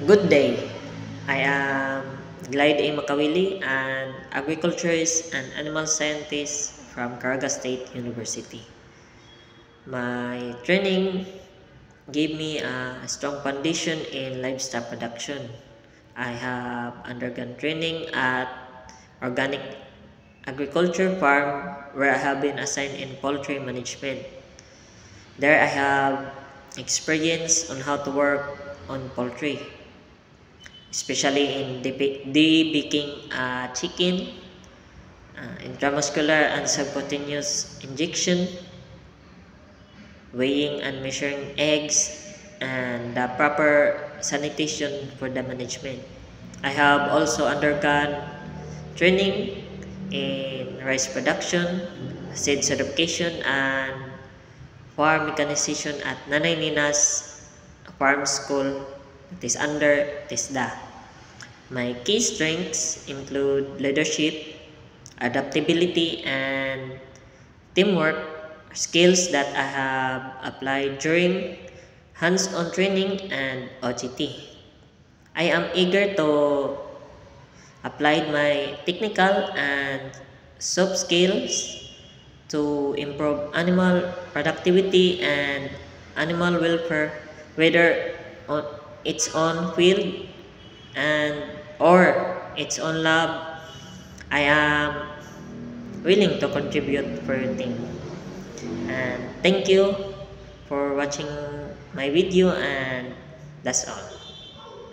Good day. I am Glide A. Makawili, an agriculturist and animal scientist from Caraga State University. My training gave me a strong foundation in livestock production. I have undergone training at organic agriculture farm where I have been assigned in poultry management. There I have experience on how to work on poultry, especially in debaking chicken, intramuscular and subcutaneous injection, weighing and measuring eggs, and the proper sanitation for the management. I have also undergone training in rice production, seed certification, and farm mechanization at Nanay Nina's Farm School that is under TESDA. My key strengths include leadership, adaptability, and teamwork, skills that I have applied during hands-on training and OGT. I am eager to apply my technical and soft skills to improve animal productivity and animal welfare, whether on its own field and or its own lab. I am willing to contribute for your team. And thank you for watching my video, and that's all.